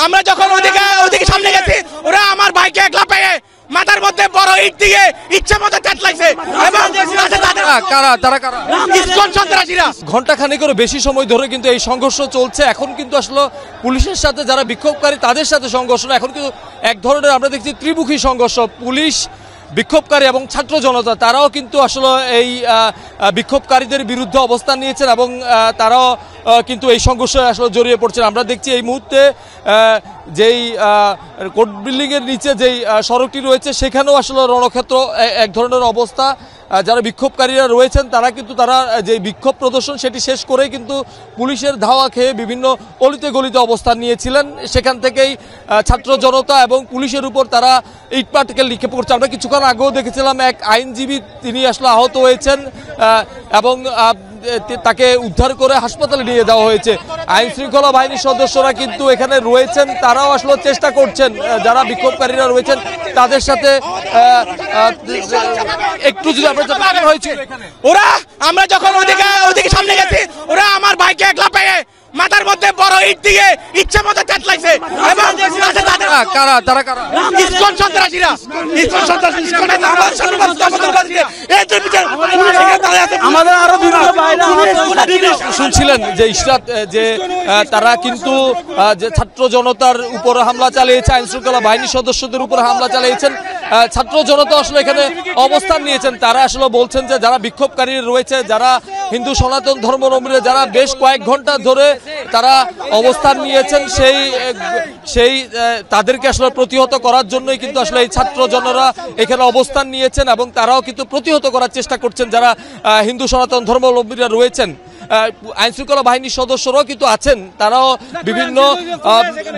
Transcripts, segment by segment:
আমরা যখন ওদিকে সামনে গেছি ওরা আমার ভাইকে একলা পেয়ে মাথার মধ্যে বড় ইট দিয়ে ইচ্ছা মতো চাটলাইছে এবং ইসকন সন্ত্রাসীরা ঘন্টা খানেকেরও বেশি সময় ধরে কিন্তু এই সংঘর্ষ চলছে। এখন কিন্তু আসলে পুলিশের সাথে যারা বিক্ষোভকারী তাদের সাথে সংঘর্ষ না, এখন কিন্তু এক ধরনের আমরা দেখছি ত্রিমুখী সংঘর্ষ। পুলিশ, বিক্ষোভকারী এবং ছাত্র জনতা তারাও কিন্তু আসলে এই বিক্ষোভকারীদের বিরুদ্ধে অবস্থান নিয়েছেন এবং তারাও কিন্তু এই সংঘর্ষে আসলে জড়িয়ে পড়ছেন। আমরা দেখছি এই মুহূর্তে যেই কোর্ট বিল্ডিংয়ের নিচে যেই সড়কটি রয়েছে সেখানেও আসলে রণক্ষেত্র এক ধরনের অবস্থা। যারা বিক্ষোভকারীরা রয়েছেন তারা কিন্তু যে বিক্ষোভ প্রদর্শন সেটি শেষ করেই কিন্তু পুলিশের ধাওয়া খেয়ে বিভিন্ন অলিতে গলিতে অবস্থান নিয়েছিলেন। সেখান থেকেই ছাত্র জনতা এবং পুলিশের উপর তারা ইটপাটকেল নিক্ষেপ করছে। আমরা কিছুক্ষণ আগেও দেখেছিলাম এক আইনজীবী তিনি আসলে আহত হয়েছেন এবং তাকে উদ্ধার করে হাসপাতালে নিয়ে যাওয়া হয়েছে। আইন শৃঙ্খলা বাহিনীর সদস্যরা কিন্তু এখানে রয়েছেন, তারাও আসলে চেষ্টা করছেন যারা বিক্ষোভকারীরা রয়েছেন তাদের সাথে একটু যদি ওরা আমরা যখন ওদিকে সামনে গেছি ওরা আমার ভাইকে একলা পেয়ে মাথার মধ্যে বড় ইট দিয়ে ইচ্ছা মতো চাটলাইছে এবং ইসকন সন্ত্রাসীরা আমাদের আরো শুনছিলেন যে ইশরাত যে তারা কিন্তু যে ছাত্র জনতার উপর হামলা চালিয়েছে, আইন শৃঙ্খলা বাহিনীর সদস্যদের উপর হামলা চালিয়েছেন। ছাত্র জনতা আসলে এখানে অবস্থান নিয়েছেন। তারা আসলে বলছেন যে যারা বিক্ষোভকারী রয়েছে, যারা হিন্দু সনাতন ধর্মাবলম্বী যারা বেশ কয়েক ঘন্টা ধরে তারা অবস্থান নিয়েছেন সেই তাদেরকে আসলে প্রতিহত করার জন্যই কিন্তু আসলে এই ছাত্র জনরা এখানে অবস্থান নিয়েছেন এবং তারাও কিন্তু প্রতিহত করার চেষ্টা করছেন যারা হিন্দু সনাতন ধর্মাবলম্বীরা রয়েছেন। আইন শৃঙ্খলা বাহিনীর সদস্যরাও কিন্তু আছেন, তারাও বিভিন্ন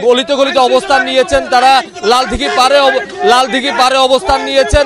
গলিতে গলিতে অবস্থান নিয়েছেন, তারা লালদিঘি পারে অবস্থান নিয়েছেন।